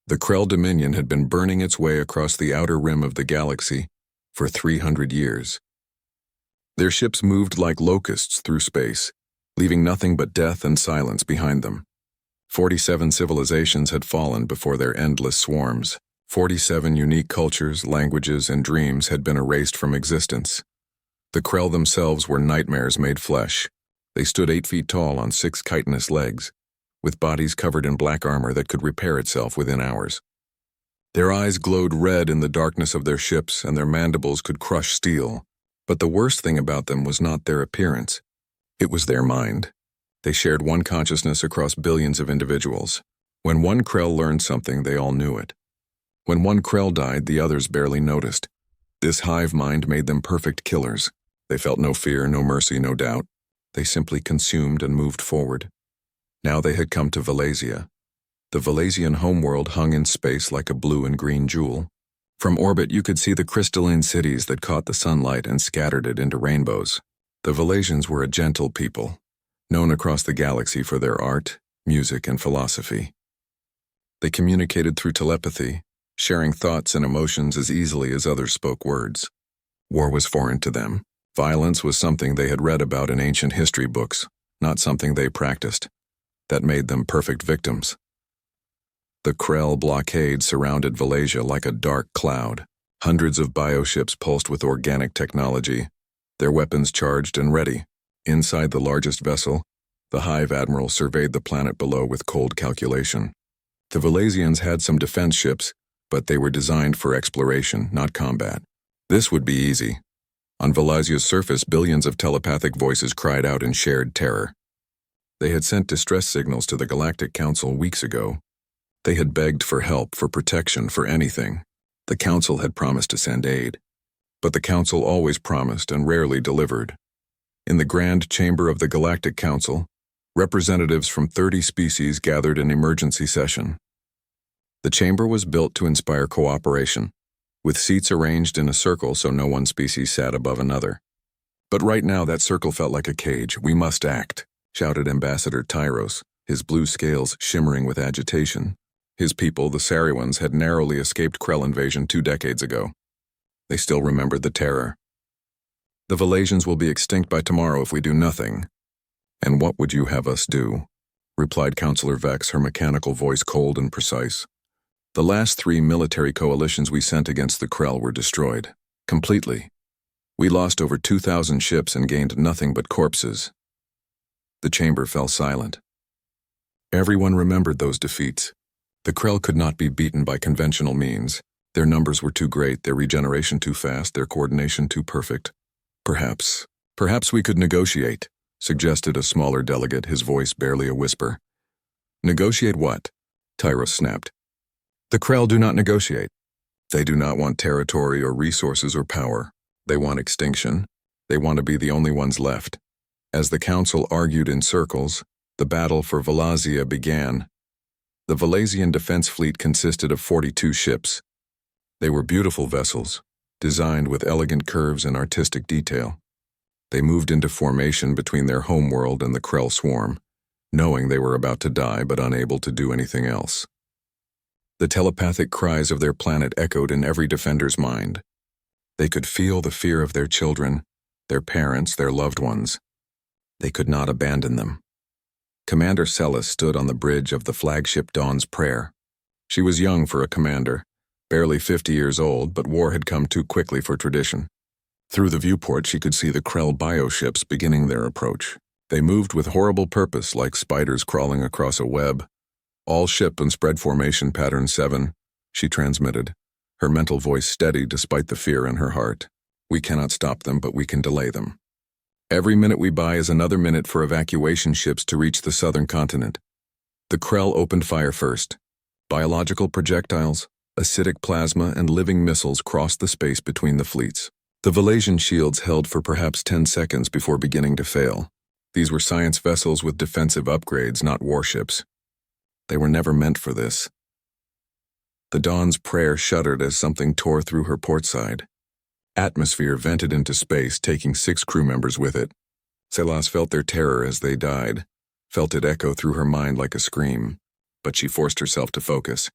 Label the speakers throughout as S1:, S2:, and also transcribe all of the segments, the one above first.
S1: The Krell Dominion had been burning its way across the outer rim of the galaxy for 300 years. Their ships moved like locusts through space, leaving nothing but death and silence behind them. 47 civilizations had fallen before their endless swarms. 47 unique cultures, languages, and dreams had been erased from existence. The Krell themselves were nightmares made flesh. They stood 8 feet tall on 6 chitinous legs, with bodies covered in black armor that could repair itself within hours. Their eyes glowed red in the darkness of their ships, and their mandibles could crush steel. But the worst thing about them was not their appearance. It was their mind. They shared one consciousness across billions of individuals. When one Krell learned something, they all knew it. When one Krell died, the others barely noticed. This hive mind made them perfect killers. They felt no fear, no mercy, no doubt. They simply consumed and moved forward. Now they had come to Valesia. The Valesian homeworld hung in space like a blue and green jewel. From orbit, you could see the crystalline cities that caught the sunlight and scattered it into rainbows. The Valesians were a gentle people, known across the galaxy for their art, music, and philosophy. They communicated through telepathy, sharing thoughts and emotions as easily as others spoke words. War was foreign to them. Violence was something they had read about in ancient history books, not something they practiced. That made them perfect victims. The Krell blockade surrounded Valesia like a dark cloud. Hundreds of bioships pulsed with organic technology, their weapons charged and ready. Inside the largest vessel, the Hive Admiral surveyed the planet below with cold calculation. The Valesians had some defense ships, but they were designed for exploration, not combat. This would be easy. On Valesia's surface, billions of telepathic voices cried out in shared terror. They had sent distress signals to the Galactic Council weeks ago. They had begged for help, for protection, for anything. The Council had promised to send aid. But the Council always promised and rarely delivered. In the Grand Chamber of the Galactic Council, representatives from 30 species gathered in emergency session. The chamber was built to inspire cooperation, with seats arranged in a circle so no one species sat above another. But right now that circle felt like a cage. "We must act," shouted Ambassador Tyros, his blue scales shimmering with agitation. His people, the Sariwans, had narrowly escaped Krell invasion 2 decades ago. They still remembered the terror. "The Valesians will be extinct by tomorrow if we do nothing." "And what would you have us do?" replied Counselor Vex, her mechanical voice cold and precise. "The last 3 military coalitions we sent against the Krell were destroyed. Completely. We lost over 2,000 ships and gained nothing but corpses." The chamber fell silent. Everyone remembered those defeats. The Krell could not be beaten by conventional means. Their numbers were too great, their regeneration too fast, their coordination too perfect. Perhaps we could negotiate," suggested a smaller delegate, his voice barely a whisper. "Negotiate what?" Tyros snapped. "The Krell do not negotiate. They do not want territory or resources or power. They want extinction. They want to be the only ones left." As the Council argued in circles, the battle for Valesia began. The Valesian defense fleet consisted of 42 ships. They were beautiful vessels, designed with elegant curves and artistic detail. They moved into formation between their homeworld and the Krell swarm, knowing they were about to die but unable to do anything else. The telepathic cries of their planet echoed in every defender's mind. They could feel the fear of their children, their parents, their loved ones. They could not abandon them. Commander Celis stood on the bridge of the flagship Dawn's Prayer. She was young for a commander, barely 50 years old, but war had come too quickly for tradition. Through the viewport, she could see the Krell bioships beginning their approach. They moved with horrible purpose, like spiders crawling across a web. "All ship and spread formation pattern 7, she transmitted, her mental voice steady despite the fear in her heart. "We cannot stop them, but we can delay them. Every minute we buy is another minute for evacuation ships to reach the southern continent." The Krell opened fire first. Biological projectiles, acidic plasma, and living missiles crossed the space between the fleets. The Valesian shields held for perhaps 10 seconds before beginning to fail. These were science vessels with defensive upgrades, not warships. They were never meant for this. The Dawn's Prayer shuddered as something tore through her port side. Atmosphere vented into space, taking 6 crew members with it. Celas felt their terror as they died, felt it echo through her mind like a scream, but she forced herself to focus.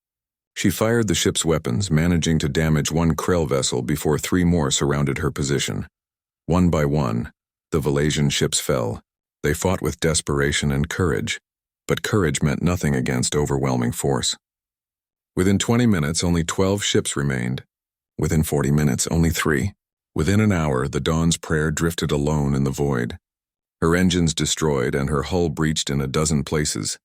S1: She fired the ship's weapons, managing to damage one Krell vessel before 3 more surrounded her position. One by one, the Valasian ships fell. They fought with desperation and courage, but courage meant nothing against overwhelming force. Within 20 minutes, only 12 ships remained. Within 40 minutes, only 3. Within an hour, the Dawn's Prayer drifted alone in the void. Her engines destroyed and her hull breached in a dozen places.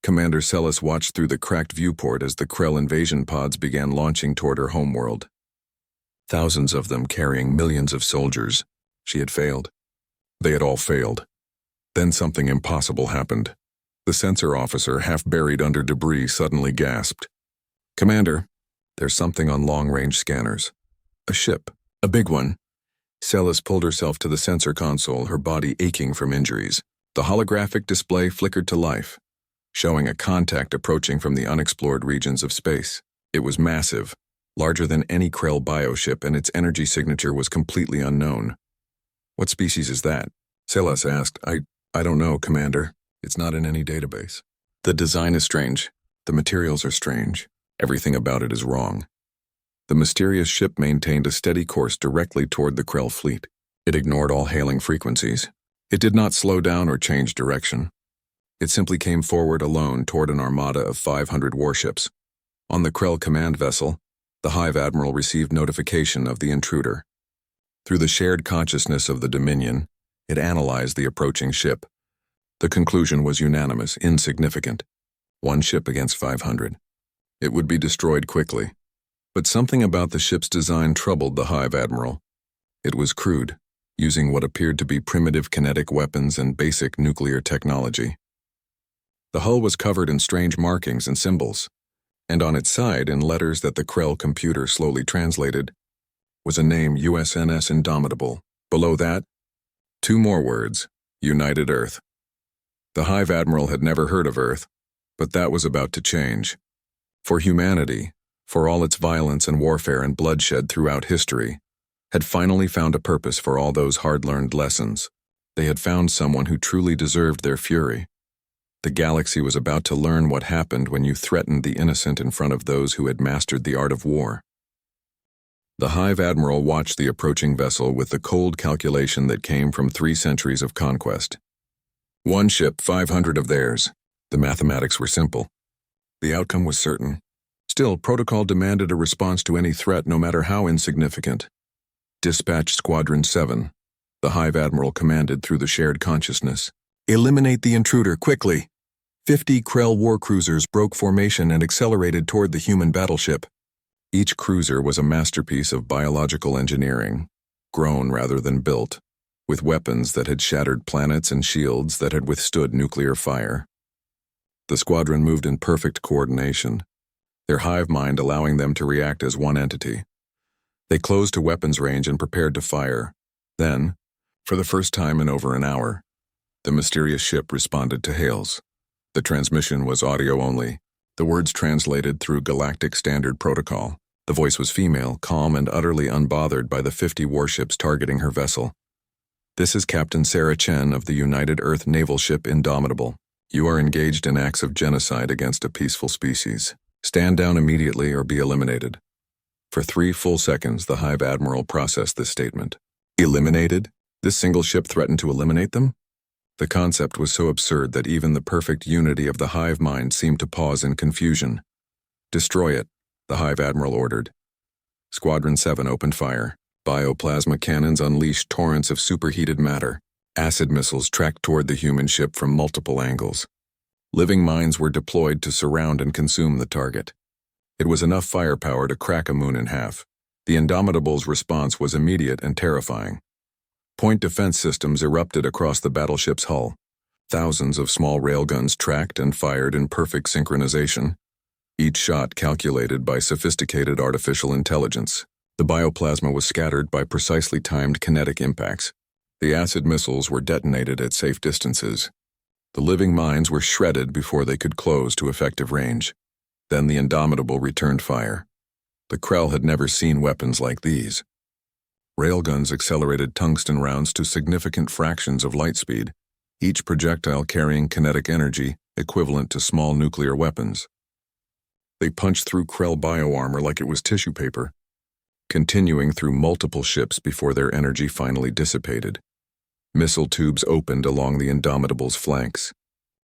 S1: Commander Celis watched through the cracked viewport as the Krell invasion pods began launching toward her homeworld. Thousands of them carrying millions of soldiers. She had failed. They had all failed. Then something impossible happened. The sensor officer, half buried under debris, suddenly gasped. "Commander, there's something on long-range scanners. A ship. A big one." Celis pulled herself to the sensor console, her body aching from injuries. The holographic display flickered to life, showing a contact approaching from the unexplored regions of space. It was massive, larger than any Krell bioship, and its energy signature was completely unknown. "What species is that?" Celis asked. I don't know, Commander. It's not in any database. The design is strange. The materials are strange. Everything about it is wrong." The mysterious ship maintained a steady course directly toward the Krell fleet. It ignored all hailing frequencies. It did not slow down or change direction. It simply came forward alone toward an armada of 500 warships. On the Krell command vessel, the Hive Admiral received notification of the intruder. Through the shared consciousness of the Dominion, it analyzed the approaching ship. The conclusion was unanimous, insignificant. 1 ship against 500. It would be destroyed quickly. But something about the ship's design troubled the Hive Admiral. It was crude, using what appeared to be primitive kinetic weapons and basic nuclear technology. The hull was covered in strange markings and symbols, and on its side, in letters that the Krell computer slowly translated, was a name, USNS Indomitable. Below that, 2 more words, United Earth. The Hive Admiral had never heard of Earth, but that was about to change. For humanity, for all its violence and warfare and bloodshed throughout history, had finally found a purpose for all those hard-learned lessons. They had found someone who truly deserved their fury. The galaxy was about to learn what happened when you threatened the innocent in front of those who had mastered the art of war. The Hive Admiral watched the approaching vessel with the cold calculation that came from 3 centuries of conquest. 1 ship, 500 of theirs. The mathematics were simple. The outcome was certain. Still, protocol demanded a response to any threat, no matter how insignificant. "Dispatch Squadron 7, the Hive Admiral commanded through the shared consciousness. "Eliminate the intruder, quickly." 50 Krell war cruisers broke formation and accelerated toward the human battleship. Each cruiser was a masterpiece of biological engineering, grown rather than built, with weapons that had shattered planets and shields that had withstood nuclear fire. The squadron moved in perfect coordination, their hive mind allowing them to react as one entity. They closed to weapons range and prepared to fire. Then, for the first time in over an hour, the mysterious ship responded to hails. The transmission was audio only, the words translated through Galactic Standard Protocol. The voice was female, calm and utterly unbothered by the 50 warships targeting her vessel. "This is Captain Sarah Chen of the United Earth naval ship Indomitable. You are engaged in acts of genocide against a peaceful species. Stand down immediately or be eliminated." For 3 full seconds, the Hive Admiral processed this statement. Eliminated? This single ship threatened to eliminate them? The concept was so absurd that even the perfect unity of the hive mind seemed to pause in confusion. "Destroy it," the Hive Admiral ordered. Squadron 7 opened fire. Bioplasma cannons unleashed torrents of superheated matter. Acid missiles tracked toward the human ship from multiple angles. Living mines were deployed to surround and consume the target. It was enough firepower to crack a moon in half. The Indomitable's response was immediate and terrifying. Point defense systems erupted across the battleship's hull. Thousands of small railguns tracked and fired in perfect synchronization, each shot calculated by sophisticated artificial intelligence. The bioplasma was scattered by precisely timed kinetic impacts. The acid missiles were detonated at safe distances. The living mines were shredded before they could close to effective range. Then the Indomitable returned fire. The Krell had never seen weapons like these. Railguns accelerated tungsten rounds to significant fractions of light speed, each projectile carrying kinetic energy equivalent to small nuclear weapons. They punched through Krell bioarmor like it was tissue paper, continuing through multiple ships before their energy finally dissipated. Missile tubes opened along the Indomitable's flanks,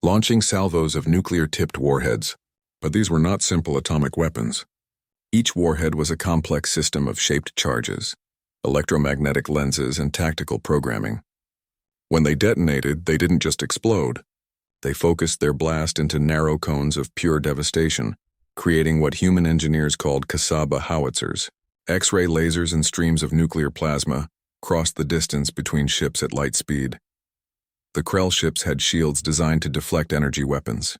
S1: launching salvos of nuclear-tipped warheads. But these were not simple atomic weapons. Each warhead was a complex system of shaped charges, electromagnetic lenses, and tactical programming. When they detonated, they didn't just explode. They focused their blast into narrow cones of pure devastation, creating what human engineers called Kasaba howitzers. X-ray lasers and streams of nuclear plasma crossed the distance between ships at light speed. The Krell ships had shields designed to deflect energy weapons.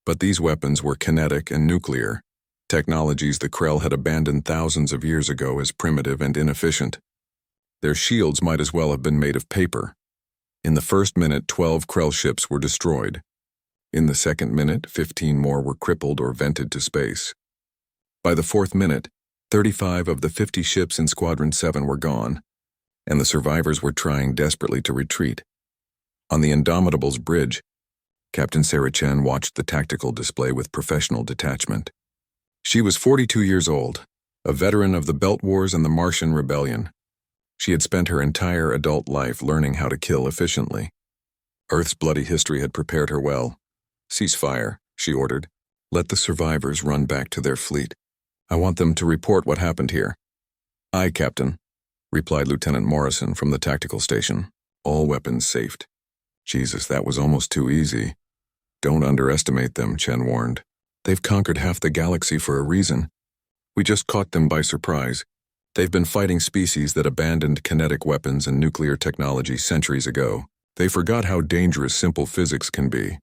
S1: But these weapons were kinetic and nuclear, technologies the Krell had abandoned thousands of years ago as primitive and inefficient. Their shields might as well have been made of paper. In the first minute, 12 Krell ships were destroyed. In the second minute, 15 more were crippled or vented to space. By the fourth minute, 35 of the 50 ships in Squadron 7 were gone, and the survivors were trying desperately to retreat. On the Indomitable's bridge, Captain Sarah Chen watched the tactical display with professional detachment. She was 42 years old, a veteran of the Belt Wars and the Martian Rebellion. She had spent her entire adult life learning how to kill efficiently. Earth's bloody history had prepared her well. "Cease fire," she ordered. "Let the survivors run back to their fleet. I want them to report what happened here." "Aye, Captain," replied Lieutenant Morrison from the tactical station. "All weapons safed." Jesus, that was almost too easy. "Don't underestimate them," Chen warned. "They've conquered half the galaxy for a reason. We just caught them by surprise. They've been fighting species that abandoned kinetic weapons and nuclear technology centuries ago. They forgot how dangerous simple physics can be."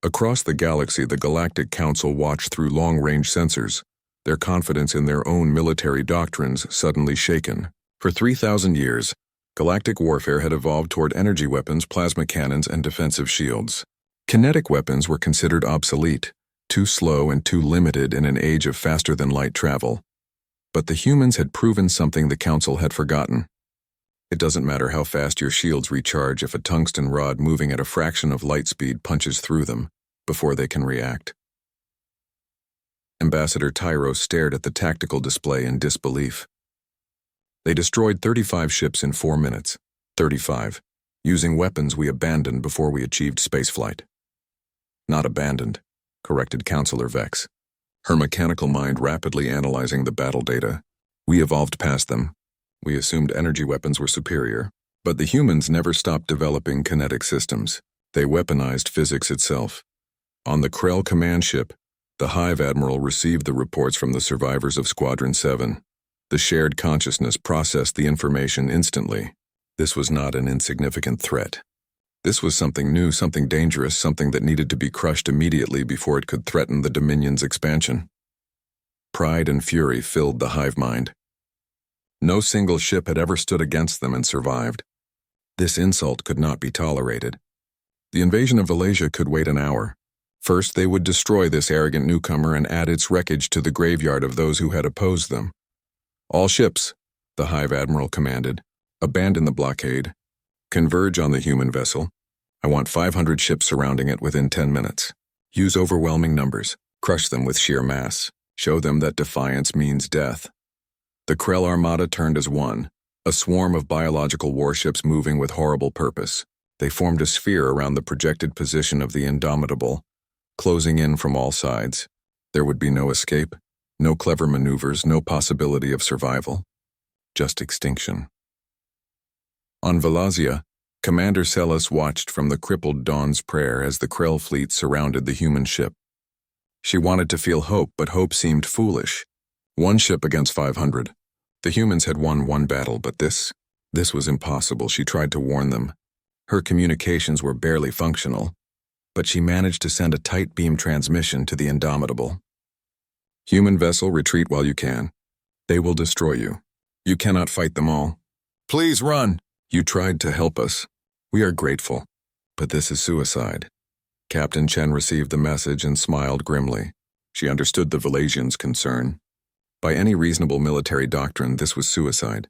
S1: Across the galaxy, the Galactic Council watched through long-range sensors, their confidence in their own military doctrines suddenly shaken. For 3,000 years, galactic warfare had evolved toward energy weapons, plasma cannons, and defensive shields. Kinetic weapons were considered obsolete, too slow and too limited in an age of faster-than-light travel. But the humans had proven something the Council had forgotten. It doesn't matter how fast your shields recharge if a tungsten rod moving at a fraction of light speed punches through them before they can react. Ambassador Tyro stared at the tactical display in disbelief. They destroyed 35 ships in 4 minutes. 35. Using weapons we abandoned before we achieved spaceflight. "Not abandoned," corrected Counselor Vex, her mechanical mind rapidly analyzing the battle data. "We evolved past them. We assumed energy weapons were superior, but the humans never stopped developing kinetic systems. They weaponized physics itself. On the Krell command ship, the Hive Admiral received the reports from the survivors of Squadron 7. The shared consciousness processed the information instantly. This was not an insignificant threat. This was something new, something dangerous, something that needed to be crushed immediately before it could threaten the Dominion's expansion. Pride and fury filled the hive mind. No single ship had ever stood against them and survived. This insult could not be tolerated. The invasion of Valesia could wait an hour. First, they would destroy this arrogant newcomer and add its wreckage to the graveyard of those who had opposed them. "All ships," the Hive Admiral commanded, "abandon the blockade. Converge on the human vessel. I want 500 ships surrounding it within 10 minutes. Use overwhelming numbers. Crush them with sheer mass. Show them that defiance means death." The Krell Armada turned as one, a swarm of biological warships moving with horrible purpose. They formed a sphere around the projected position of the Indomitable, closing in from all sides. There would be no escape, no clever maneuvers, no possibility of survival. Just extinction. On Valesia, Commander Celis watched from the crippled Dawn's Prayer as the Krell fleet surrounded the human ship. She wanted to feel hope, but hope seemed foolish. One ship against 500. The humans had won one battle, but this was impossible. She tried to warn them. Her communications were barely functional, but she managed to send a tight beam transmission to the Indomitable. "Human vessel, retreat while you can. They will destroy you. You cannot fight them all. Please run. You tried to help us. We are grateful, but this is suicide." Captain Chen received the message and smiled grimly. She understood the Valesians' concern. By any reasonable military doctrine, this was suicide.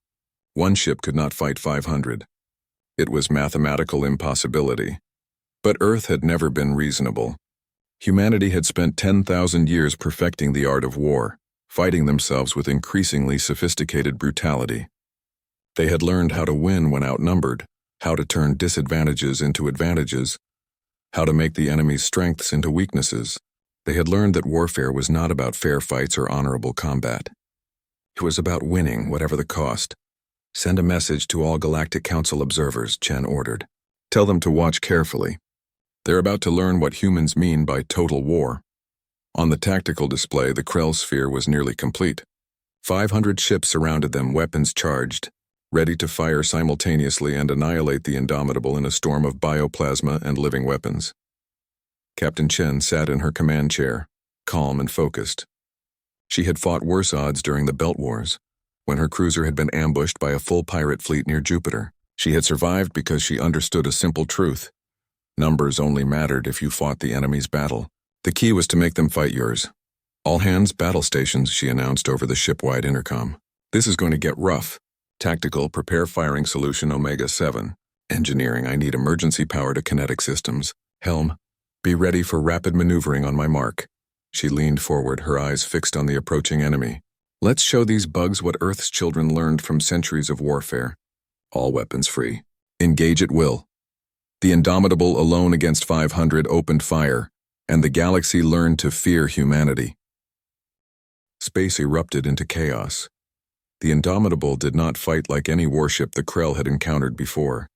S1: One ship could not fight 500. It was mathematical impossibility. But Earth had never been reasonable. Humanity had spent 10,000 years perfecting the art of war, fighting themselves with increasingly sophisticated brutality. They had learned how to win when outnumbered, how to turn disadvantages into advantages, how to make the enemy's strengths into weaknesses. They had learned that warfare was not about fair fights or honorable combat. It was about winning, whatever the cost. Send a message to all Galactic Council observers, Chen ordered. Tell them to watch carefully. They're about to learn what humans mean by total war. On the tactical display, the Krell sphere was nearly complete. 500 ships surrounded them, weapons charged, ready to fire simultaneously and annihilate the Indomitable in a storm of bioplasma and living weapons. Captain Chen sat in her command chair, calm and focused. She had fought worse odds during the Belt Wars, when her cruiser had been ambushed by a full pirate fleet near Jupiter. She had survived because she understood a simple truth. Numbers only mattered if you fought the enemy's battle. The key was to make them fight yours. All hands, battle stations, she announced over the ship-wide intercom. This is going to get rough. Tactical, prepare firing solution Omega-7. Engineering, I need emergency power to kinetic systems. Helm, be ready for rapid maneuvering on my mark. She leaned forward, her eyes fixed on the approaching enemy. Let's show these bugs what Earth's children learned from centuries of warfare. All weapons free. Engage at will. The Indomitable, alone against 500, opened fire, and the galaxy learned to fear humanity. Space erupted into chaos. The Indomitable did not fight like any warship the Krell had encountered before.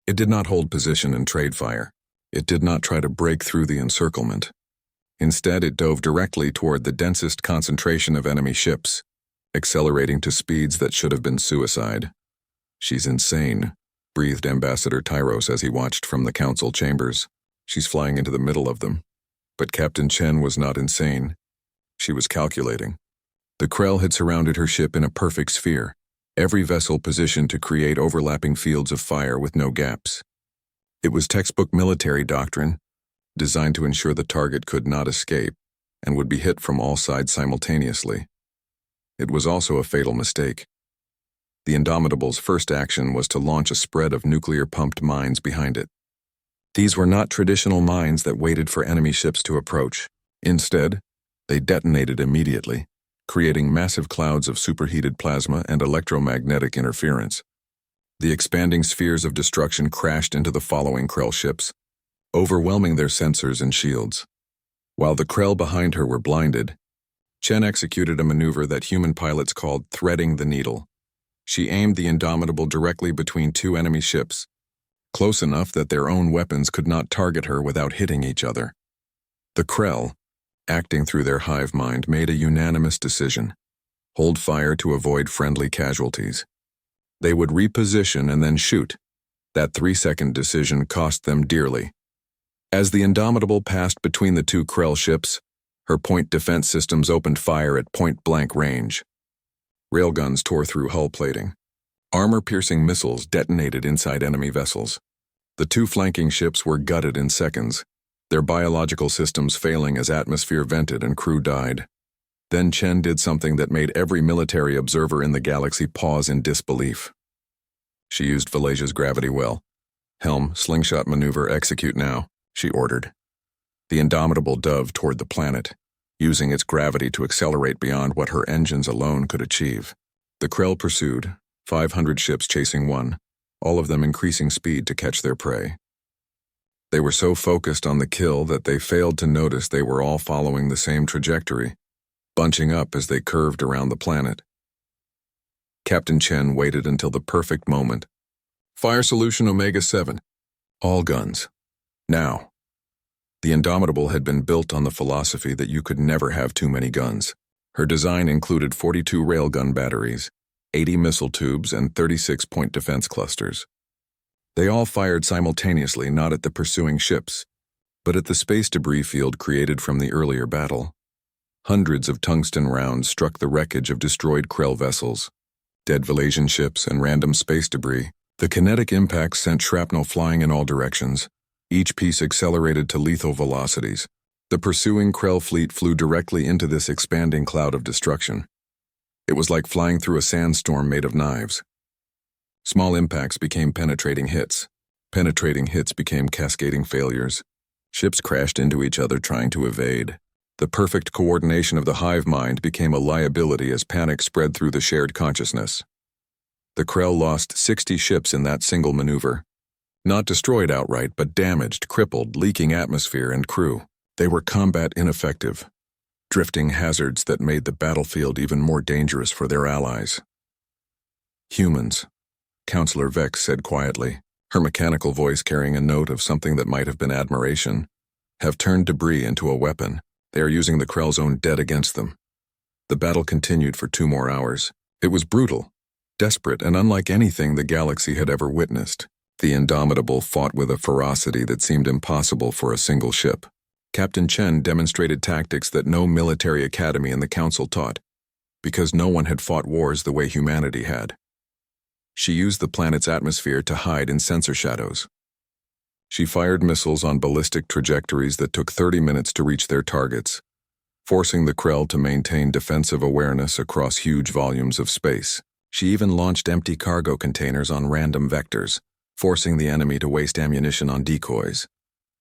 S1: It did not hold position and trade fire. It did not try to break through the encirclement. Instead, it dove directly toward the densest concentration of enemy ships, accelerating to speeds that should have been suicide. She's insane, breathed Ambassador Tyros as he watched from the council chambers. She's flying into the middle of them. But Captain Chen was not insane. She was calculating. The Krell had surrounded her ship in a perfect sphere, every vessel positioned to create overlapping fields of fire with no gaps. It was textbook military doctrine, designed to ensure the target could not escape and would be hit from all sides simultaneously. It was also a fatal mistake. The Indomitable's first action was to launch a spread of nuclear-pumped mines behind it. These were not traditional mines that waited for enemy ships to approach. Instead, they detonated immediately, creating massive clouds of superheated plasma and electromagnetic interference. The expanding spheres of destruction crashed into the following Krell ships, overwhelming their sensors and shields. While the Krell behind her were blinded, Chen executed a maneuver that human pilots called threading the needle. She aimed the Indomitable directly between two enemy ships, close enough that their own weapons could not target her without hitting each other. The Krell, acting through their hive mind, made a unanimous decision: hold fire to avoid friendly casualties. They would reposition and then shoot. That 3-second decision cost them dearly. As the Indomitable passed between the two Krell ships, her point defense systems opened fire at point-blank range. Railguns tore through hull plating. Armor-piercing missiles detonated inside enemy vessels. The two flanking ships were gutted in seconds, their biological systems failing as atmosphere vented and crew died. Then Chen did something that made every military observer in the galaxy pause in disbelief. She used Valesia's gravity well. Helm, slingshot maneuver, execute now, she ordered. The Indomitable dove toward the planet, using its gravity to accelerate beyond what her engines alone could achieve. The Krell pursued, 500 ships chasing one, all of them increasing speed to catch their prey. They were so focused on the kill that they failed to notice they were all following the same trajectory, bunching up as they curved around the planet. Captain Chen waited until the perfect moment. Fire solution Omega-7. All guns. Now. The Indomitable had been built on the philosophy that you could never have too many guns. Her design included 42 railgun batteries, 80 missile tubes, and 36 point defense clusters. They all fired simultaneously, not at the pursuing ships, but at the space debris field created from the earlier battle. Hundreds of tungsten rounds struck the wreckage of destroyed Krell vessels, dead Valesian ships, and random space debris. The kinetic impacts sent shrapnel flying in all directions, each piece accelerated to lethal velocities. The pursuing Krell fleet flew directly into this expanding cloud of destruction. It was like flying through a sandstorm made of knives. Small impacts became penetrating hits. Penetrating hits became cascading failures. Ships crashed into each other trying to evade. The perfect coordination of the hive mind became a liability as panic spread through the shared consciousness. The Krell lost 60 ships in that single maneuver. Not destroyed outright, but damaged, crippled, leaking atmosphere and crew. They were combat ineffective, drifting hazards that made the battlefield even more dangerous for their allies. Humans, Counselor Vex said quietly, her mechanical voice carrying a note of something that might have been admiration, have turned debris into a weapon. They are using the Krell's own dead against them. The battle continued for 2 more hours. It was brutal, desperate, and unlike anything the galaxy had ever witnessed. The Indomitable fought with a ferocity that seemed impossible for a single ship. Captain Chen demonstrated tactics that no military academy in the Council taught, because no one had fought wars the way humanity had. She used the planet's atmosphere to hide in sensor shadows. She fired missiles on ballistic trajectories that took 30 minutes to reach their targets, forcing the Krell to maintain defensive awareness across huge volumes of space. She even launched empty cargo containers on random vectors, forcing the enemy to waste ammunition on decoys.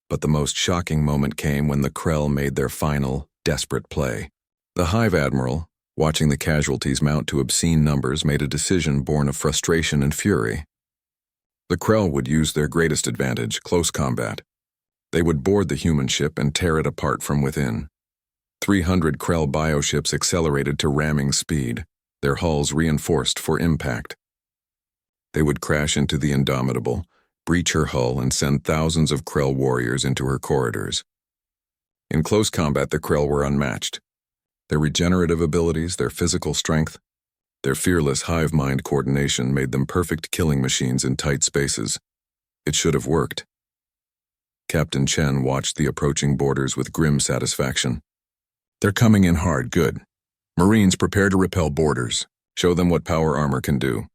S1: But the most shocking moment came when the Krell made their final, desperate play. The Hive Admiral, watching the casualties mount to obscene numbers, made a decision born of frustration and fury. The Krell would use their greatest advantage, close combat. They would board the human ship and tear it apart from within. 300 Krell bioships accelerated to ramming speed, their hulls reinforced for impact. They would crash into the Indomitable, breach her hull, and send thousands of Krell warriors into her corridors. In close combat, the Krell were unmatched. Their regenerative abilities, their physical strength, their fearless hive mind coordination made them perfect killing machines in tight spaces. It should have worked. Captain Chen watched the approaching boarders with grim satisfaction. They're coming in hard, good. Marines, prepare to repel boarders. Show them what power armor can do.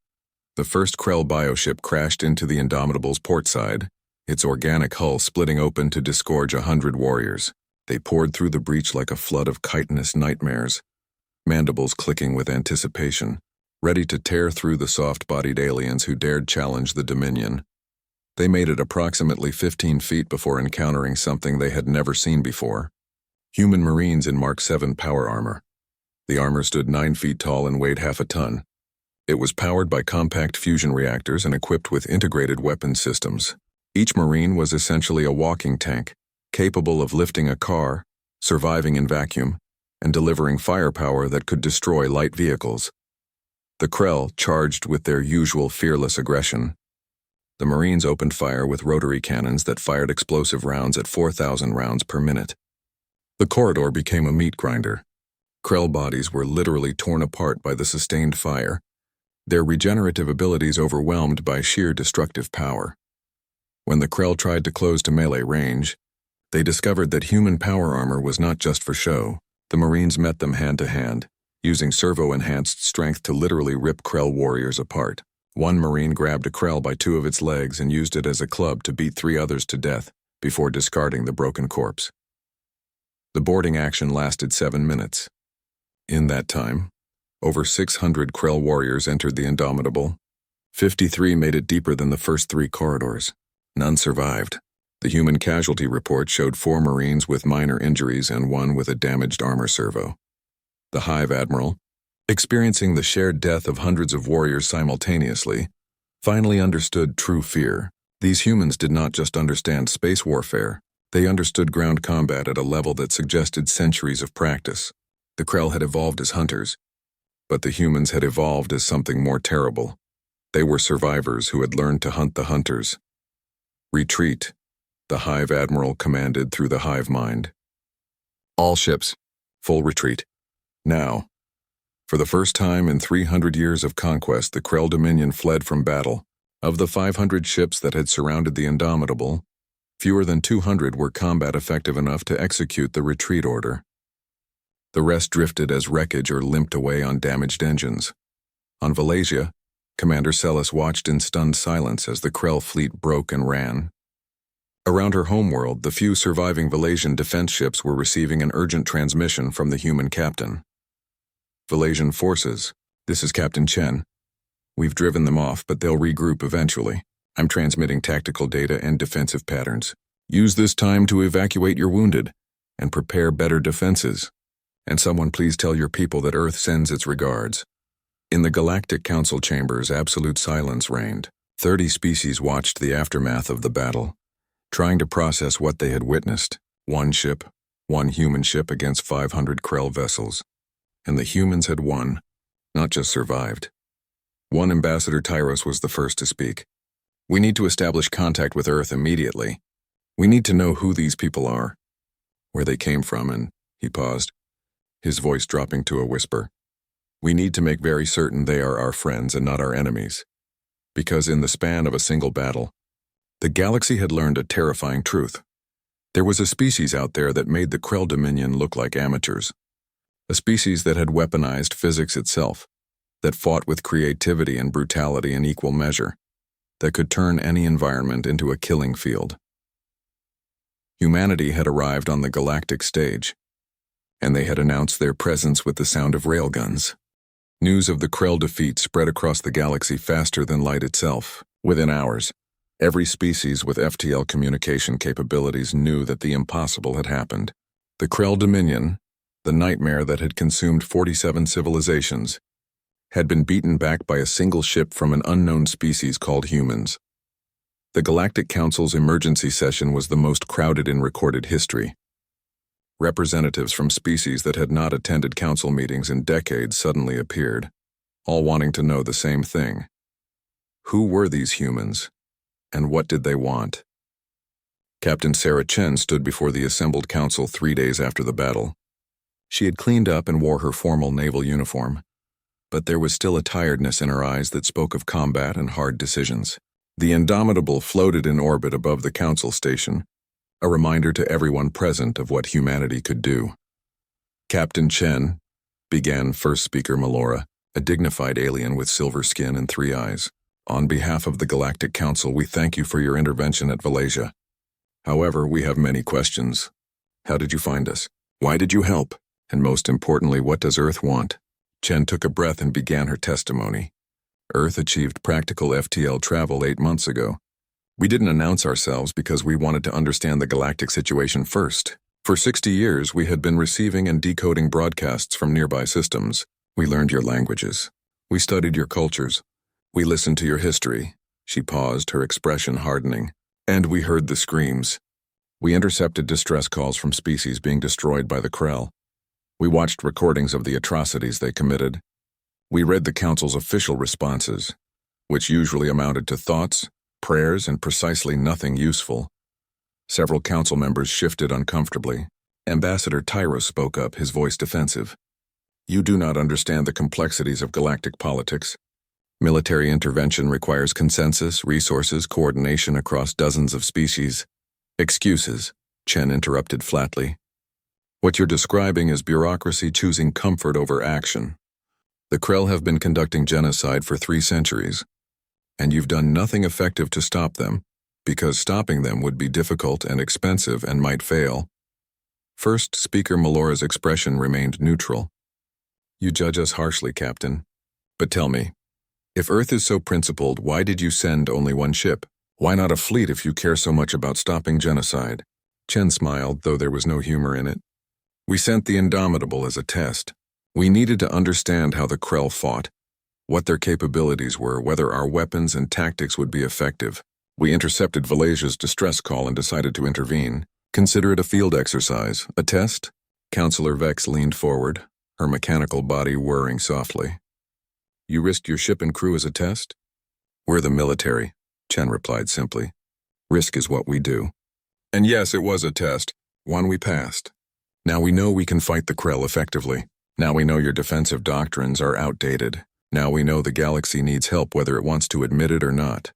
S1: The first Krell bioship crashed into the Indomitable's port side, its organic hull splitting open to disgorge 100 warriors. They poured through the breach like a flood of chitinous nightmares, mandibles clicking with anticipation, ready to tear through the soft-bodied aliens who dared challenge the Dominion. They made it approximately 15 feet before encountering something they had never seen before. Human Marines in Mark 7 power armor. The armor stood 9 feet tall and weighed half a ton. It was powered by compact fusion reactors and equipped with integrated weapons systems. Each Marine was essentially a walking tank, capable of lifting a car, surviving in vacuum, and delivering firepower that could destroy light vehicles. The Krell charged with their usual fearless aggression. The Marines opened fire with rotary cannons that fired explosive rounds at 4,000 rounds per minute. The corridor became a meat grinder. Krell bodies were literally torn apart by the sustained fire, their regenerative abilities overwhelmed by sheer destructive power. When the Krell tried to close to melee range, they discovered that human power armor was not just for show. The Marines met them hand to hand, using servo-enhanced strength to literally rip Krell warriors apart. One Marine grabbed a Krell by 2 of its legs and used it as a club to beat 3 others to death before discarding the broken corpse. The boarding action lasted 7 minutes. In that time, over 600 Krell warriors entered the Indomitable. 53 made it deeper than the first 3 corridors. None survived. The human casualty report showed 4 Marines with minor injuries and 1 with a damaged armor servo. The Hive Admiral, experiencing the shared death of hundreds of warriors simultaneously, finally understood true fear. These humans did not just understand space warfare, they understood ground combat at a level that suggested centuries of practice. The Krell had evolved as hunters, but the humans had evolved as something more terrible. They were survivors who had learned to hunt the hunters. Retreat, the Hive Admiral commanded through the hive mind. All ships, full retreat. Now. For the first time in 300 years of conquest, the Krell Dominion fled from battle. Of the 500 ships that had surrounded the Indomitable, fewer than 200 were combat effective enough to execute the retreat order. The rest drifted as wreckage or limped away on damaged engines. On Valesia, Commander Celis watched in stunned silence as the Krell fleet broke and ran. Around her homeworld, the few surviving Valesian defense ships were receiving an urgent transmission from the human captain. Valesian forces, this is Captain Chen. We've driven them off, but they'll regroup eventually. I'm transmitting tactical data and defensive patterns. Use this time to evacuate your wounded and prepare better defenses. And someone please tell your people that Earth sends its regards. In the Galactic Council chambers, absolute silence reigned. 30 species watched the aftermath of the battle, trying to process what they had witnessed. One ship, one human ship against 500 Krell vessels. And the humans had won, not just survived. One Ambassador Tyros was the first to speak. We need to establish contact with Earth immediately. We need to know who these people are, where they came from, and he paused, his voice dropping to a whisper. We need to make very certain they are our friends and not our enemies. Because in the span of a single battle, the galaxy had learned a terrifying truth. There was a species out there that made the Krell Dominion look like amateurs. A species that had weaponized physics itself, that fought with creativity and brutality in equal measure, that could turn any environment into a killing field. Humanity had arrived on the galactic stage, and they had announced their presence with the sound of railguns. News of the Krell defeat spread across the galaxy faster than light itself. Within hours, every species with FTL communication capabilities knew that the impossible had happened. The Krell Dominion, the nightmare that had consumed 47 civilizations, had been beaten back by a single ship from an unknown species called humans. The Galactic Council's emergency session was the most crowded in recorded history. Representatives from species that had not attended council meetings in decades suddenly appeared, all wanting to know the same thing. Who were these humans, and what did they want? Captain Sarah Chen stood before the assembled council 3 days after the battle. She had cleaned up and wore her formal naval uniform, but there was still a tiredness in her eyes that spoke of combat and hard decisions. The Indomitable floated in orbit above the council station, a reminder to everyone present of what humanity could do. Captain Chen, began first speaker Melora, a dignified alien with silver skin and 3 eyes. On behalf of the Galactic Council, we thank you for your intervention at Valesia. However, we have many questions. How did you find us? Why did you help? And most importantly, what does Earth want? Chen took a breath and began her testimony. Earth achieved practical FTL travel 8 months ago. We didn't announce ourselves because we wanted to understand the galactic situation first. For 60 years, we had been receiving and decoding broadcasts from nearby systems. We learned your languages. We studied your cultures. We listened to your history. She paused, her expression hardening. And we heard the screams. We intercepted distress calls from species being destroyed by the Krell. We watched recordings of the atrocities they committed. We read the Council's official responses, which usually amounted to thoughts, prayers, and precisely nothing useful. Several Council members shifted uncomfortably. Ambassador Tyros spoke up, his voice defensive. You do not understand the complexities of galactic politics. Military intervention requires consensus, resources, coordination across dozens of species. Excuses, Chen interrupted flatly. What you're describing is bureaucracy choosing comfort over action. The Krell have been conducting genocide for 3 centuries, and you've done nothing effective to stop them, because stopping them would be difficult and expensive and might fail. First Speaker Melora's expression remained neutral. You judge us harshly, Captain. But tell me, if Earth is so principled, why did you send only 1 ship? Why not a fleet if you care so much about stopping genocide? Chen smiled, though there was no humor in it. We sent the Indomitable as a test. We needed to understand how the Krell fought, what their capabilities were, whether our weapons and tactics would be effective. We intercepted Valesia's distress call and decided to intervene. Consider it a field exercise, a test? Counselor Vex leaned forward, her mechanical body whirring softly. You risked your ship and crew as a test? We're the military, Chen replied simply. Risk is what we do. And yes, it was a test, one we passed. Now we know we can fight the Krell effectively. Now we know your defensive doctrines are outdated. Now we know the galaxy needs help whether it wants to admit it or not.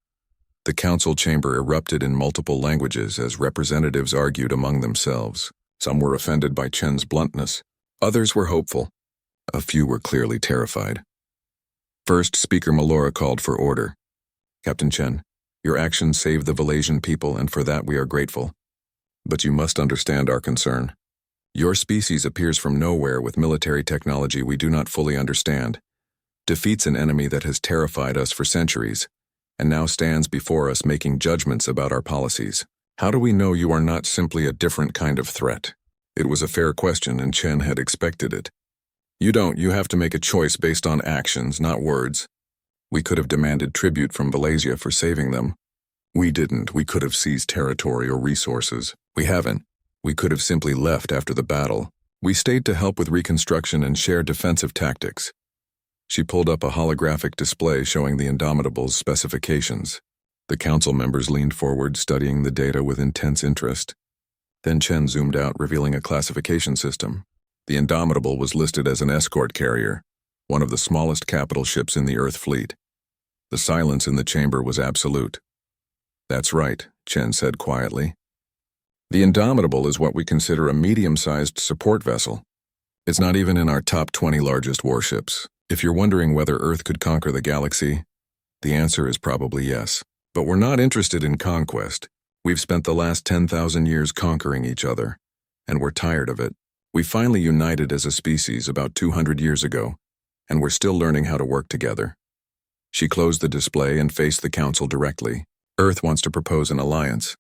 S1: The council chamber erupted in multiple languages as representatives argued among themselves. Some were offended by Chen's bluntness. Others were hopeful. A few were clearly terrified. First Speaker Melora called for order. Captain Chen, your actions saved the Valesian people, and for that we are grateful. But you must understand our concern. Your species appears from nowhere with military technology we do not fully understand, defeats an enemy that has terrified us for centuries, and now stands before us making judgments about our policies. How do we know you are not simply a different kind of threat? It was a fair question, and Chen had expected it. You have to make a choice based on actions, not words. We could have demanded tribute from Malaysia for saving them. We didn't. We could have seized territory or resources. We haven't. We could have simply left after the battle. We stayed to help with reconstruction and share defensive tactics. She pulled up a holographic display showing the Indomitable's specifications. The council members leaned forward, studying the data with intense interest. Then Chen zoomed out, revealing a classification system. The Indomitable was listed as an escort carrier, one of the smallest capital ships in the Earth fleet. The silence in the chamber was absolute. That's right, Chen said quietly. The Indomitable is what we consider a medium-sized support vessel. It's not even in our top 20 largest warships. If you're wondering whether Earth could conquer the galaxy, the answer is probably yes. But we're not interested in conquest. We've spent the last 10,000 years conquering each other, and we're tired of it. We finally united as a species about 200 years ago, and we're still learning how to work together. She closed the display and faced the council directly. Earth wants to propose an alliance,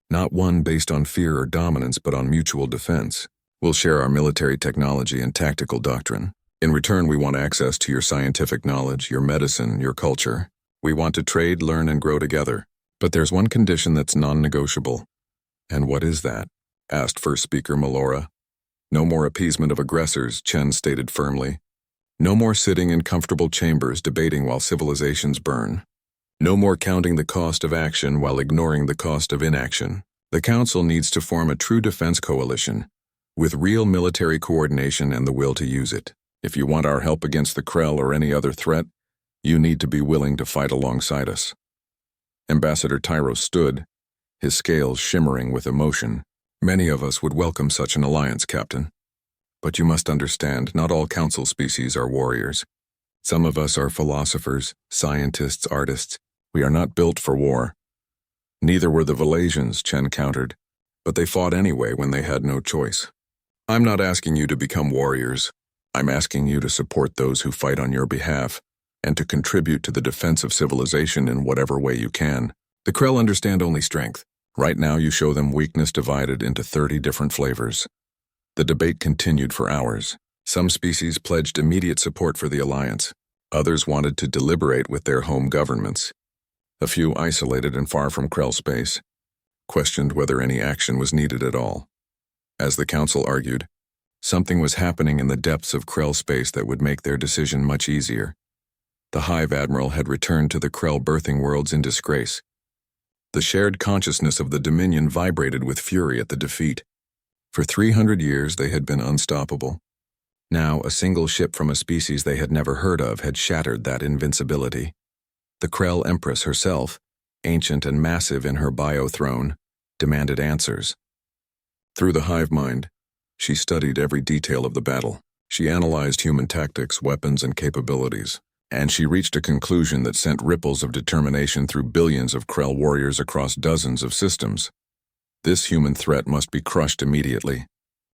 S1: not one based on fear or dominance, but on mutual defense. We'll share our military technology and tactical doctrine. In return, we want access to your scientific knowledge, your medicine, your culture. We want to trade, learn, and grow together. But there's one condition that's non-negotiable. And what is that? Asked First Speaker Melora. No more appeasement of aggressors, Chen stated firmly. No more sitting in comfortable chambers debating while civilizations burn. No more counting the cost of action while ignoring the cost of inaction. The Council needs to form a true defense coalition, with real military coordination and the will to use it. If you want our help against the Krell or any other threat, you need to be willing to fight alongside us. Ambassador Tyro stood, his scales shimmering with emotion. Many of us would welcome such an alliance, Captain. But you must understand, not all council species are warriors. Some of us are philosophers, scientists, artists. We are not built for war. Neither were the Valasians, Chen countered, but they fought anyway when they had no choice. I'm not asking you to become warriors. I'm asking you to support those who fight on your behalf, and to contribute to the defense of civilization in whatever way you can. The Krell understand only strength. Right now you show them weakness divided into 30 different flavors. The debate continued for hours. Some species pledged immediate support for the alliance. Others wanted to deliberate with their home governments. A few, isolated and far from Krell space, questioned whether any action was needed at all. As the council argued, something was happening in the depths of Krell space that would make their decision much easier. The Hive Admiral had returned to the Krell birthing worlds in disgrace. The shared consciousness of the Dominion vibrated with fury at the defeat. For 300 years they had been unstoppable. Now a single ship from a species they had never heard of had shattered that invincibility. The Krell Empress herself, ancient and massive in her bio-throne, demanded answers. Through the hive mind, she studied every detail of the battle. She analyzed human tactics, weapons, and capabilities. And she reached a conclusion that sent ripples of determination through billions of Krell warriors across dozens of systems. This human threat must be crushed immediately.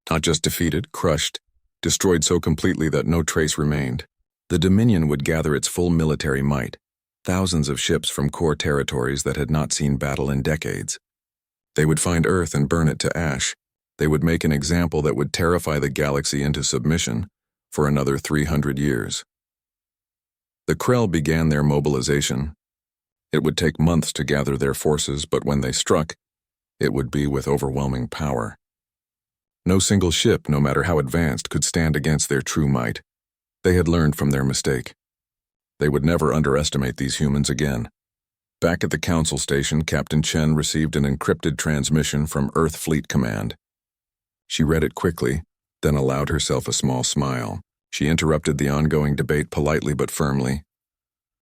S1: Not just defeated, crushed, destroyed so completely that no trace remained. The Dominion would gather its full military might, thousands of ships from core territories that had not seen battle in decades. They would find Earth and burn it to ash. They would make an example that would terrify the galaxy into submission for another 300 years. The Krell began their mobilization. It would take months to gather their forces, but when they struck, it would be with overwhelming power. No single ship, no matter how advanced, could stand against their true might. They had learned from their mistake. They would never underestimate these humans again. Back at the council station, Captain Chen received an encrypted transmission from Earth Fleet Command. She read it quickly, then allowed herself a small smile. She interrupted the ongoing debate politely but firmly.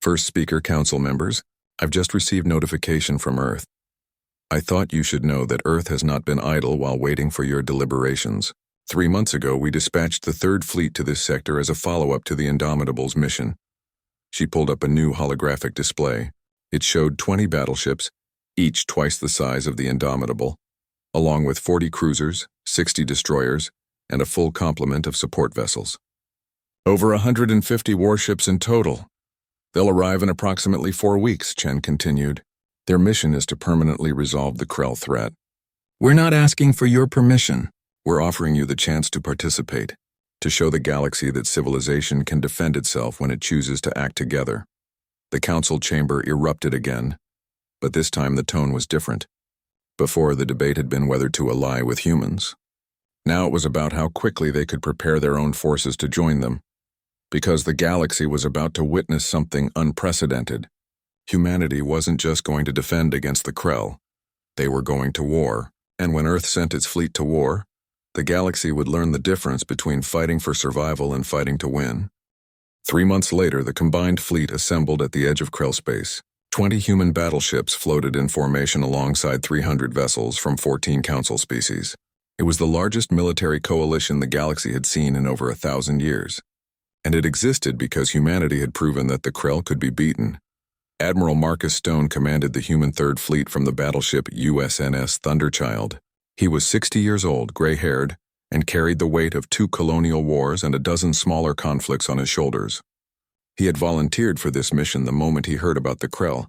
S1: First Speaker, council members, I've just received notification from Earth. I thought you should know that Earth has not been idle while waiting for your deliberations. 3 months ago, we dispatched the Third Fleet to this sector as a follow-up to the Indomitable's mission. She pulled up a new holographic display. It showed 20 battleships, each twice the size of the Indomitable, along with 40 cruisers, 60 destroyers, and a full complement of support vessels. Over 150 warships in total. They'll arrive in approximately 4 weeks, Chen continued. Their mission is to permanently resolve the Krell threat. We're not asking for your permission. We're offering you the chance to participate, to show the galaxy that civilization can defend itself when it chooses to act together. The council chamber erupted again, but this time the tone was different. Before, the debate had been whether to ally with humans. Now it was about how quickly they could prepare their own forces to join them, because the galaxy was about to witness something unprecedented. Humanity wasn't just going to defend against the Krell. They were going to war, and when Earth sent its fleet to war, the galaxy would learn the difference between fighting for survival and fighting to win. 3 months later, the combined fleet assembled at the edge of Krell space. 20 human battleships floated in formation alongside 300 vessels from 14 council species. It was the largest military coalition the galaxy had seen in over 1,000 years. And it existed because humanity had proven that the Krell could be beaten. Admiral Marcus Stone commanded the human Third Fleet from the battleship USNS Thunderchild. He was 60 years old, gray-haired, and carried the weight of 2 colonial wars and a dozen smaller conflicts on his shoulders. He had volunteered for this mission the moment he heard about the Krell.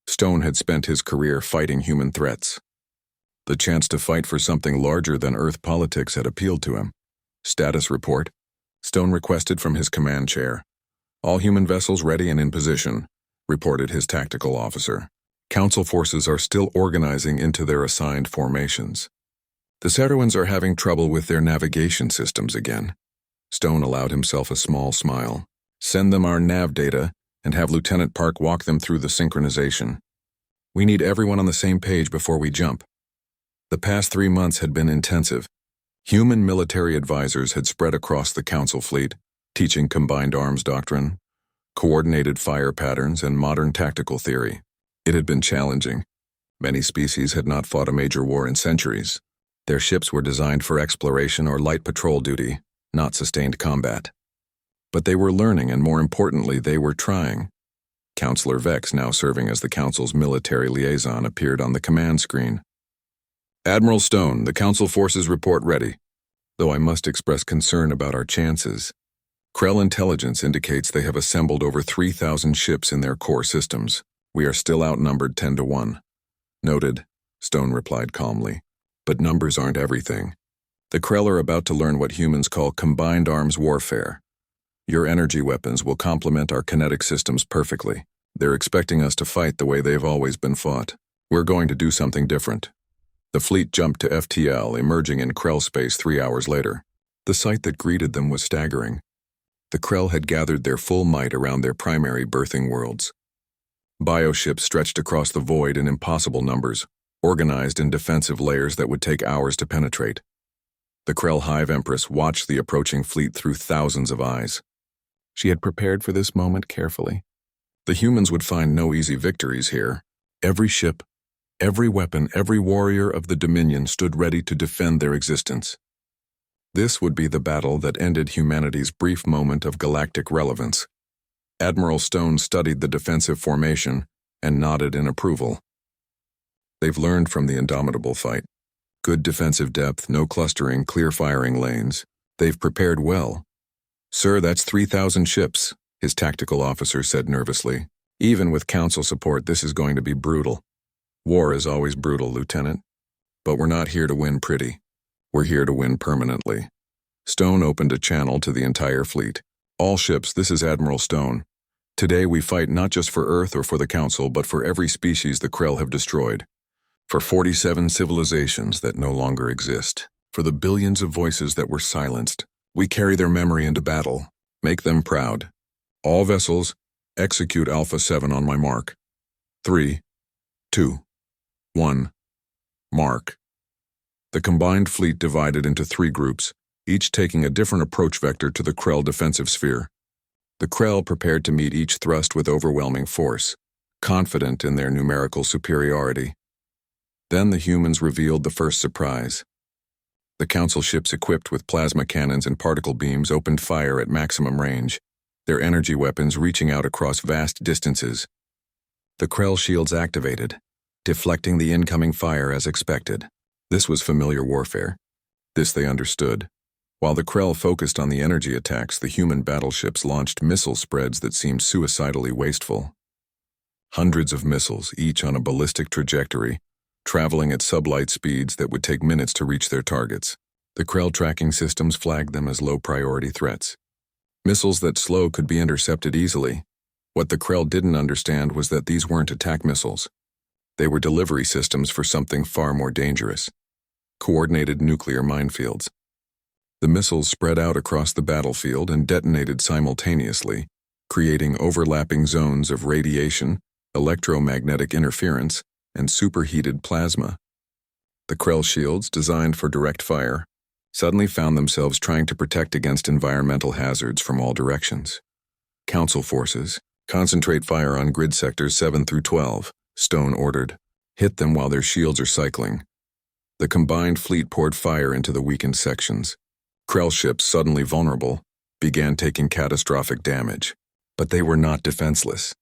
S1: Stone had spent his career fighting human threats. The chance to fight for something larger than Earth politics had appealed to him. Status report. Stone requested from his command chair. All human vessels ready and in position, reported his tactical officer. Council forces are still organizing into their assigned formations. The Saruans are having trouble with their navigation systems again. Stone allowed himself a small smile. Send them our nav data and have Lieutenant Park walk them through the synchronization. We need everyone on the same page before we jump. The past 3 months had been intensive. Human military advisors had spread across the Council fleet, teaching combined arms doctrine, coordinated fire patterns, and modern tactical theory. It had been challenging. Many species had not fought a major war in centuries. Their ships were designed for exploration or light patrol duty, not sustained combat. But they were learning, and more importantly, they were trying. Counselor Vex, now serving as the Council's military liaison, appeared on the command screen. Admiral Stone, the Council forces report ready, though I must express concern about our chances. Krell intelligence indicates they have assembled over 3,000 ships in their core systems. We are still outnumbered 10 to 1. Noted, Stone replied calmly. But numbers aren't everything. The Krell are about to learn what humans call combined arms warfare. Your energy weapons will complement our kinetic systems perfectly. They're expecting us to fight the way they've always been fought. We're going to do something different. The fleet jumped to FTL, emerging in Krell space 3 hours later. The sight that greeted them was staggering. The Krell had gathered their full might around their primary birthing worlds. Bioships stretched across the void in impossible numbers, organized in defensive layers that would take hours to penetrate. The Krell Hive Empress watched the approaching fleet through thousands of eyes. She had prepared for this moment carefully. The humans would find no easy victories here. Every ship, every weapon, every warrior of the Dominion stood ready to defend their existence. This would be the battle that ended humanity's brief moment of galactic relevance. Admiral Stone studied the defensive formation and nodded in approval. They've learned from the indomitable fight. Good defensive depth, no clustering, clear firing lanes. They've prepared well. Sir, that's 3,000 ships, his tactical officer said nervously. Even with Council support, this is going to be brutal. War is always brutal, Lieutenant. But we're not here to win pretty. We're here to win permanently. Stone opened a channel to the entire fleet. All ships, this is Admiral Stone. Today we fight not just for Earth or for the Council, but for every species the Krell have destroyed. For 47 civilizations that no longer exist. For the billions of voices that were silenced. We carry their memory into battle. Make them proud. All vessels, execute Alpha 7 on my mark. 3, 2, 1. Mark. The combined fleet divided into 3 groups, each taking a different approach vector to the Krell defensive sphere. The Krell prepared to meet each thrust with overwhelming force, confident in their numerical superiority. Then the humans revealed the first surprise. The Council ships equipped with plasma cannons and particle beams opened fire at maximum range, their energy weapons reaching out across vast distances. The Krell shields activated, deflecting the incoming fire as expected. This was familiar warfare. This they understood. While the Krell focused on the energy attacks, the human battleships launched missile spreads that seemed suicidally wasteful. Hundreds of missiles, each on a ballistic trajectory, traveling at sublight speeds that would take minutes to reach their targets. The Krell tracking systems flagged them as low-priority threats. Missiles that slow could be intercepted easily. What the Krell didn't understand was that these weren't attack missiles. They were delivery systems for something far more dangerous: coordinated nuclear minefields. The missiles spread out across the battlefield and detonated simultaneously, creating overlapping zones of radiation, electromagnetic interference, and superheated plasma. The Krell shields, designed for direct fire, suddenly found themselves trying to protect against environmental hazards from all directions. Council forces, concentrate fire on grid sectors 7 through 12, Stone ordered. Hit them while their shields are cycling. The combined fleet poured fire into the weakened sections. Krell ships, suddenly vulnerable, began taking catastrophic damage. But they were not defenseless.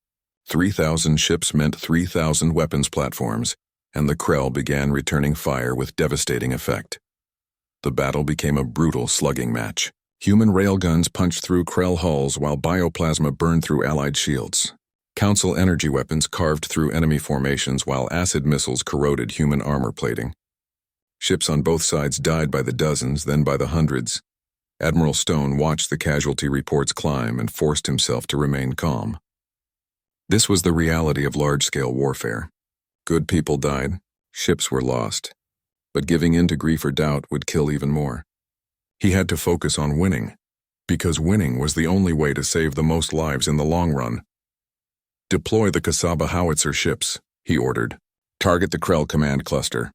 S1: 3,000 ships meant 3,000 weapons platforms, and the Krell began returning fire with devastating effect. The battle became a brutal slugging match. Human railguns punched through Krell hulls while bioplasma burned through Allied shields. Council energy weapons carved through enemy formations while acid missiles corroded human armor plating. Ships on both sides died by the dozens, then by the hundreds. Admiral Stone watched the casualty reports climb and forced himself to remain calm. This was the reality of large-scale warfare. Good people died, ships were lost, but giving in to grief or doubt would kill even more. He had to focus on winning, because winning was the only way to save the most lives in the long run. Deploy the Kasaba howitzer ships, he ordered. Target the Krell command cluster.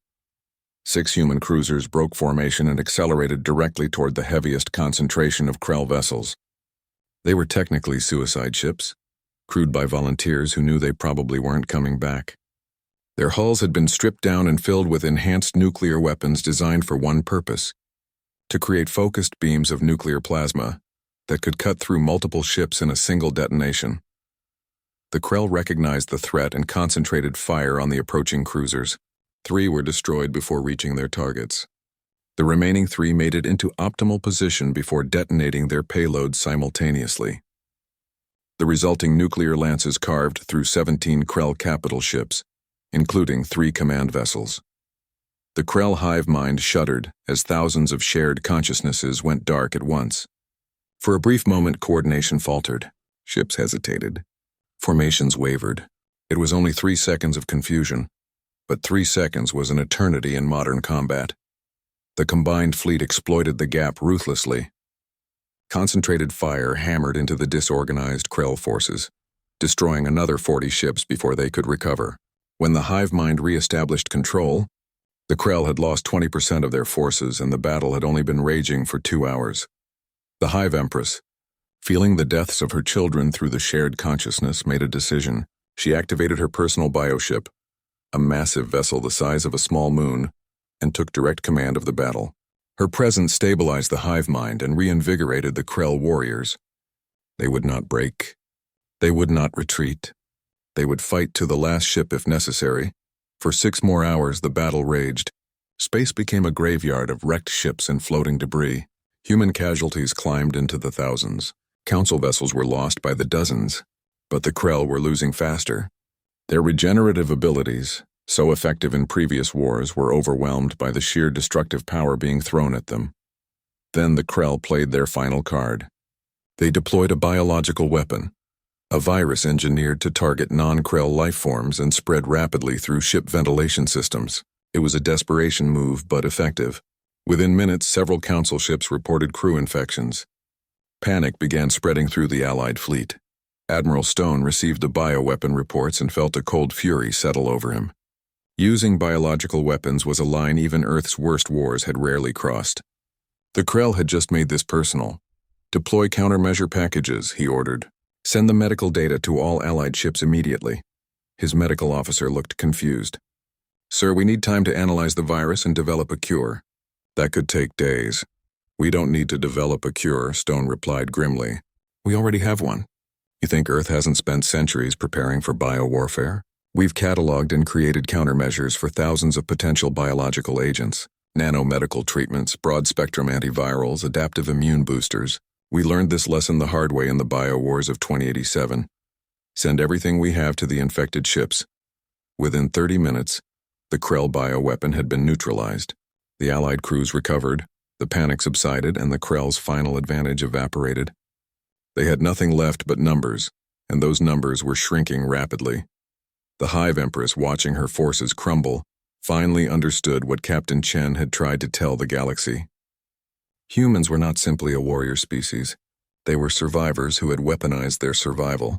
S1: 6 human cruisers broke formation and accelerated directly toward the heaviest concentration of Krell vessels. They were technically suicide ships, crewed by volunteers who knew they probably weren't coming back. Their hulls had been stripped down and filled with enhanced nuclear weapons designed for one purpose: to create focused beams of nuclear plasma that could cut through multiple ships in a single detonation. The Krell recognized the threat and concentrated fire on the approaching cruisers. 3 were destroyed before reaching their targets. The remaining 3 made it into optimal position before detonating their payloads simultaneously. The resulting nuclear lances carved through 17 Krell capital ships, including 3 command vessels. The Krell hive mind shuddered as thousands of shared consciousnesses went dark at once. For a brief moment, coordination faltered. Ships hesitated. Formations wavered. It was only 3 seconds of confusion, but 3 seconds was an eternity in modern combat. The combined fleet exploited the gap ruthlessly. Concentrated fire hammered into the disorganized Krell forces, destroying another 40 ships before they could recover. When the hive mind re-established control, the Krell had lost 20% of their forces and the battle had only been raging for 2 hours. The Hive Empress, feeling the deaths of her children through the shared consciousness, made a decision. She activated her personal bioship, a massive vessel the size of a small moon, and took direct command of the battle. Her presence stabilized the hive mind and reinvigorated the Krell warriors. They would not break. They would not retreat. They would fight to the last ship if necessary. For 6 more hours the battle raged. Space became a graveyard of wrecked ships and floating debris. Human casualties climbed into the thousands. Council vessels were lost by the dozens, but the Krell were losing faster. Their regenerative abilities, so effective in previous wars, were overwhelmed by the sheer destructive power being thrown at them. Then the Krell played their final card. They deployed a biological weapon, a virus engineered to target non-Krell life forms and spread rapidly through ship ventilation systems. It was a desperation move, but effective. Within minutes, several Council ships reported crew infections. Panic began spreading through the Allied fleet. Admiral Stone received the bioweapon reports and felt a cold fury settle over him. Using biological weapons was a line even Earth's worst wars had rarely crossed. The Krell had just made this personal. Deploy countermeasure packages, he ordered. Send the medical data to all Allied ships immediately. His medical officer looked confused. Sir, we need time to analyze the virus and develop a cure. That could take days. We don't need to develop a cure, Stone replied grimly. We already have one. You think Earth hasn't spent centuries preparing for biowarfare? We've cataloged and created countermeasures for thousands of potential biological agents, nanomedical treatments, broad-spectrum antivirals, adaptive immune boosters. We learned this lesson the hard way in the biowars of 2087. Send everything we have to the infected ships. Within 30 minutes, The Krell bioweapon had been neutralized. The Allied crews recovered, the panic subsided, and the Krell's final advantage evaporated. They had nothing left but numbers, and those numbers were shrinking rapidly. The Hive Empress, watching her forces crumble, finally understood what Captain Chen had tried to tell the galaxy. Humans were not simply a warrior species. They were survivors who had weaponized their survival.